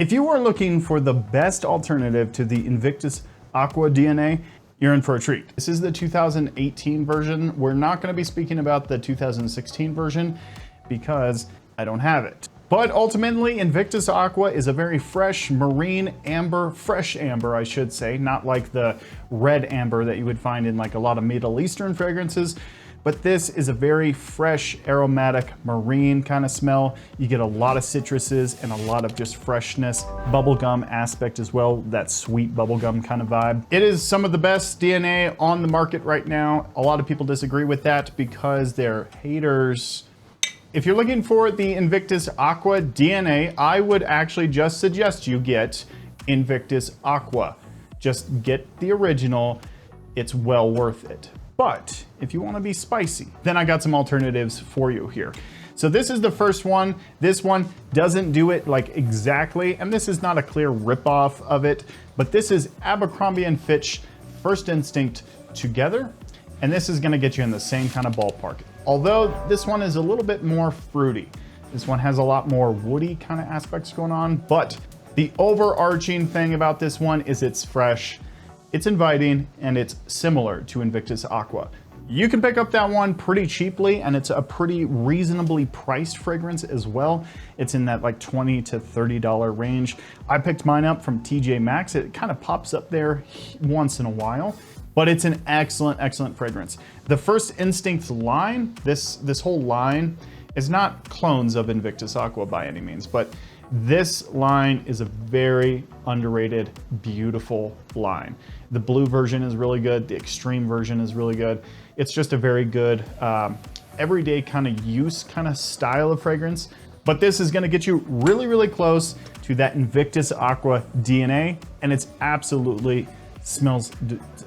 If you are looking for the best alternative to the Invictus Aqua DNA, you're in for a treat. This is the 2018 version. We're not gonna be speaking about the 2016 version because I don't have it. But ultimately, Invictus Aqua is a very fresh marine amber, fresh amber, I should say, not like the red amber that you would find in like a lot of Middle Eastern fragrances. But this is a very fresh, aromatic, marine kind of smell. You get a lot of citruses and a lot of just freshness, bubblegum aspect as well, that sweet bubblegum kind of vibe. It is some of the best DNA on the market right now. A lot of people disagree with that because they're haters. If you're looking for the Invictus Aqua DNA, I would actually just suggest you get Invictus Aqua. Just get the original, it's well worth it. But if you want to be spicy, then I got some alternatives for you here. So this is the first one. This one doesn't do it like exactly, and this is not a clear ripoff of it, but this is Abercrombie & Fitch First Instinct together, and this is gonna get you in the same kind of ballpark. Although this one is a little bit more fruity. This one has a lot more woody kind of aspects going on, but the overarching thing about this one is it's fresh, it's inviting, and it's similar to Invictus Aqua. You can pick up that one pretty cheaply, and it's a pretty reasonably priced fragrance as well. It's in that like $20 to $30 range. I picked mine up from TJ Maxx. It kind of pops up there once in a while, but it's an excellent, excellent fragrance. The First Instinct line, this whole line is not clones of Invictus Aqua by any means, but this line is a very underrated, beautiful line. The blue version is really good. The extreme version is really good. It's just a very good everyday kind of use kind of style of fragrance. But this is gonna get you really, really close to that Invictus Aqua DNA, and it's absolutely smells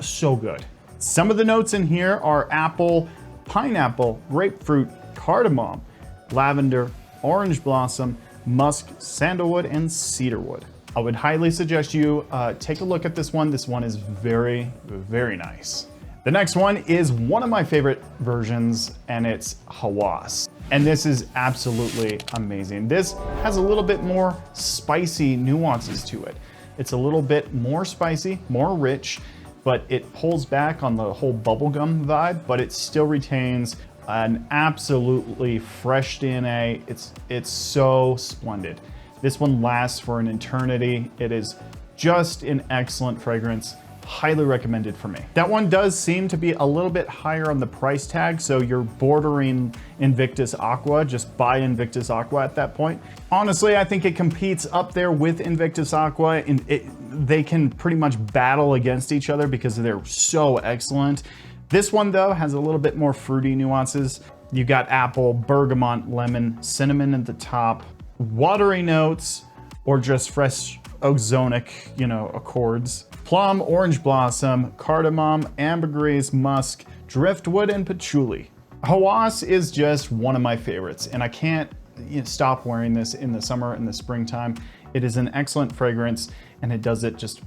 so good. Some of the notes in here are apple, pineapple, grapefruit, cardamom, lavender, orange blossom, musk, sandalwood, and cedarwood. I would highly suggest you take a look at this one. This one is very, very nice. The next one is one of my favorite versions, and it's Hawass. And this is absolutely amazing. This has a little bit more spicy nuances to it. It's a little bit more spicy, more rich, but it pulls back on the whole bubblegum vibe, but it still retains an absolutely fresh DNA. It's so splendid. This one lasts for an eternity. It is just an excellent fragrance. Highly recommended for me. That one does seem to be a little bit higher on the price tag, so you're bordering Invictus Aqua. Just buy Invictus Aqua at that point. Honestly, I think it competes up there with Invictus Aqua, and they can pretty much battle against each other because they're so excellent. This one though has a little bit more fruity nuances. You got apple, bergamot, lemon, cinnamon at the top, watery notes, or just fresh ozonic, accords. Plum, orange blossom, cardamom, ambergris, musk, driftwood, and patchouli. Hawass is just one of my favorites, and I can't stop wearing this in the summer and the springtime. It is an excellent fragrance, and it does it just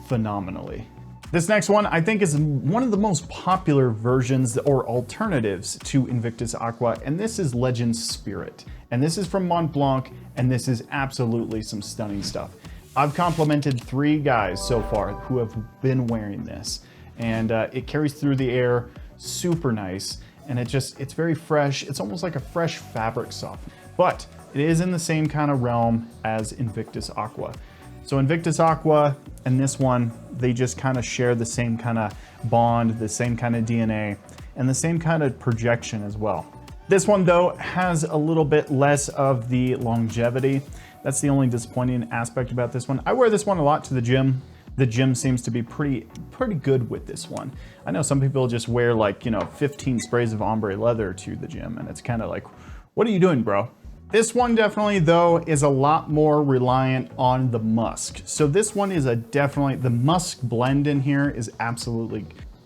phenomenally. This next one I think is one of the most popular versions or alternatives to Invictus Aqua, and this is Legend Spirit. And this is from Mont Blanc, and this is absolutely some stunning stuff. I've complimented 3 guys so far who have been wearing this, and it carries through the air, super nice, and it's very fresh. It's almost like a fresh fabric softener, but it is in the same kind of realm as Invictus Aqua. So Invictus Aqua and this one, they just kind of share the same kind of bond, the same kind of DNA, and the same kind of projection as well. This one though has a little bit less of the longevity. That's the only disappointing aspect about this one. I wear this one a lot to the gym. The gym seems to be pretty good with this one. I know some people just wear like, 15 sprays of ombre leather to the gym, and it's kind of like, what are you doing, bro? This one definitely though is a lot more reliant on the musk. So this one is the musk blend in here is absolutely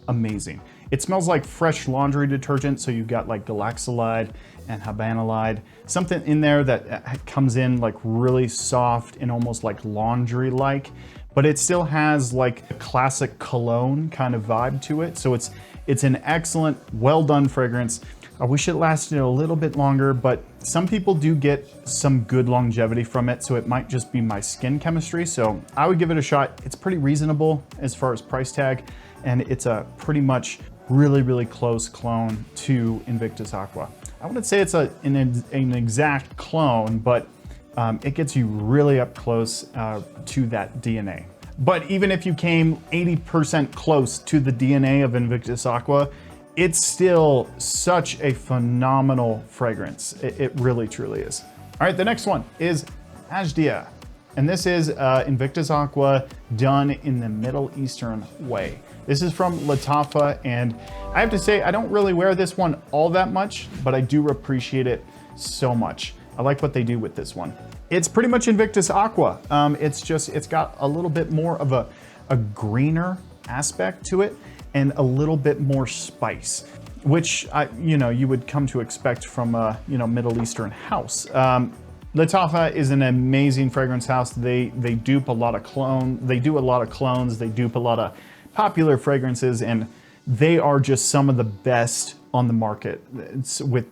amazing. It smells like fresh laundry detergent. So you've got like galaxolide and habanalide. Something in there that comes in like really soft and almost like laundry-like, but it still has like a classic cologne kind of vibe to it. So it's an excellent, well done fragrance. I wish it lasted a little bit longer, but some people do get some good longevity from it, so it might just be my skin chemistry. So I would give it a shot. It's pretty reasonable as far as price tag, and it's a pretty much really, really close clone to Invictus Aqua. I wouldn't say it's an exact clone, but it gets you really up close to that DNA. But even if you came 80% close to the DNA of Invictus Aqua, it's still such a phenomenal fragrance. It really, truly is. All right, the next one is Ajdia. And this is Invictus Aqua done in the Middle Eastern way. This is from Latafa, and I have to say, I don't really wear this one all that much, but I do appreciate it so much. I like what they do with this one. It's pretty much Invictus Aqua. It's got a little bit more of a greener aspect to it, and a little bit more spice, which you would come to expect from a Middle Eastern house. Latafa is an amazing fragrance house. They dupe a lot of clones. They do a lot of clones. They dupe a lot of popular fragrances, and they are just some of the best on the market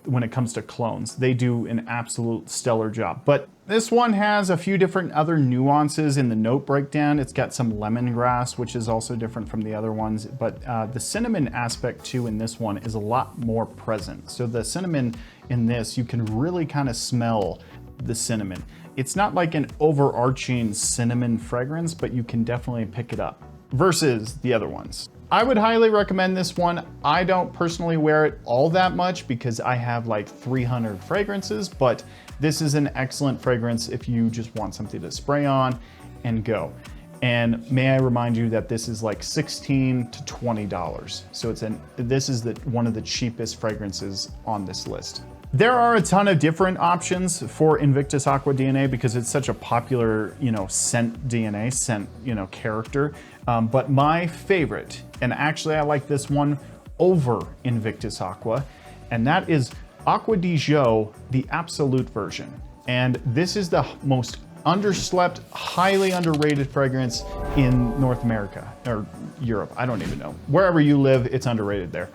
when it comes to clones. They do an absolute stellar job. But this one has a few different other nuances in the note breakdown. It's got some lemongrass, which is also different from the other ones, but the cinnamon aspect too in this one is a lot more present. So the cinnamon in this, you can really kind of smell the cinnamon. It's not like an overarching cinnamon fragrance, but you can definitely pick it up versus the other ones. I would highly recommend this one. I don't personally wear it all that much because I have like 300 fragrances, but this is an excellent fragrance if you just want something to spray on and go. And may I remind you that this is like $16 to $20. So this is one of the cheapest fragrances on this list. There are a ton of different options for Invictus Aqua DNA because it's such a popular, scent DNA, scent, character. But my favorite, and actually I like this one over Invictus Aqua, and that is Aqua di Gio, the absolute version. And this is the most underslept, highly underrated fragrance in North America, or Europe, I don't even know. Wherever you live, it's underrated there.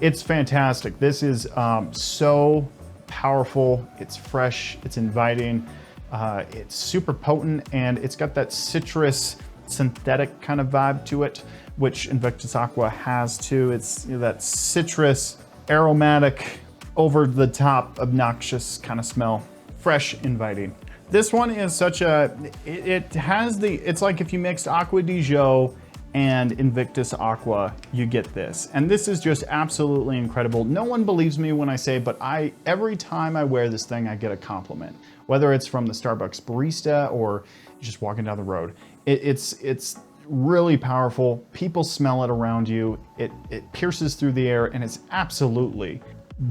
It's fantastic. This is so powerful, it's fresh, it's inviting, it's super potent, and it's got that citrus synthetic kind of vibe to it, which Invictus Aqua has too. It's that citrus, aromatic, over the top, obnoxious kind of smell. Fresh, inviting. This one is such it's like if you mixed Aqua di Gio and Invictus Aqua, you get this. And this is just absolutely incredible. No one believes me when I say, but every time I wear this thing, I get a compliment. Whether it's from the Starbucks barista or just walking down the road. It's really powerful. People smell it around you. It pierces through the air, and it's absolutely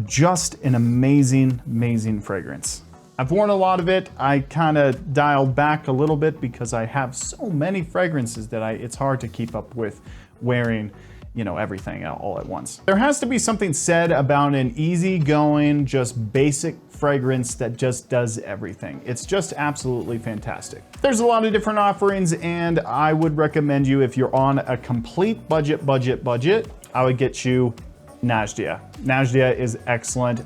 just an amazing, amazing fragrance. I've worn a lot of it. I kind of dialed back a little bit because I have so many fragrances that it's hard to keep up with wearing, everything all at once. There has to be something said about an easygoing, just basic fragrance that just does everything. It's just absolutely fantastic. There's a lot of different offerings, and I would recommend you, if you're on a complete budget, I would get you Najdia. Najdia is excellent.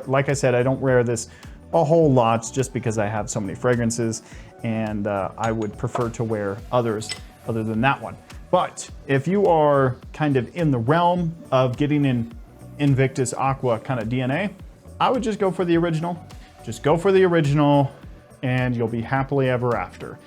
Like I said, I don't wear this a whole lot just because I have so many fragrances, and I would prefer to wear others other than that one. But if you are kind of in the realm of getting an Invictus Aqua kind of DNA, I would just go for the original. Just go for the original, and you'll be happily ever after.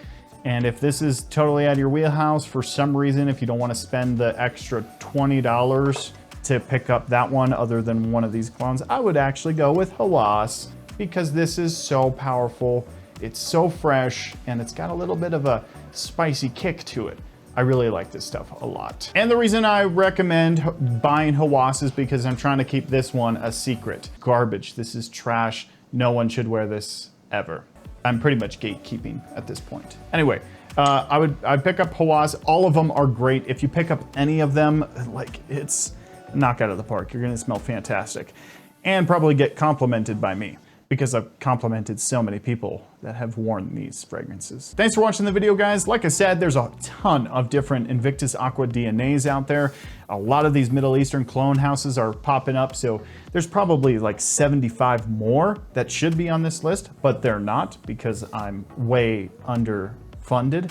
And if this is totally out of your wheelhouse for some reason, if you don't want to spend the extra $20 to pick up that one other than one of these clones, I would actually go with Hawass, because this is so powerful, it's so fresh, and it's got a little bit of a spicy kick to it. I really like this stuff a lot. And the reason I recommend buying Hawass is because I'm trying to keep this one a secret. Garbage, this is trash. No one should wear this ever. I'm pretty much gatekeeping at this point. Anyway, I'd pick up Hawass. All of them are great. If you pick up any of them, it's knock out of the park. You're gonna smell fantastic. and probably get complimented by me, because I've complimented so many people that have worn these fragrances. Thanks for watching the video, guys. Like I said, there's a ton of different Invictus Aqua DNAs out there. A lot of these Middle Eastern cologne houses are popping up, so there's probably like 75 more that should be on this list, but they're not because I'm way underfunded.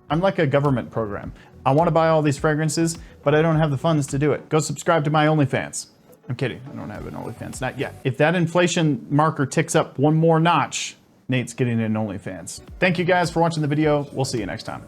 I'm like a government program. I want to buy all these fragrances, but I don't have the funds to do it. Go subscribe to my OnlyFans. I'm kidding, I don't have an OnlyFans, not yet. If that inflation marker ticks up one more notch, Nate's getting an OnlyFans. Thank you guys for watching the video. We'll see you next time.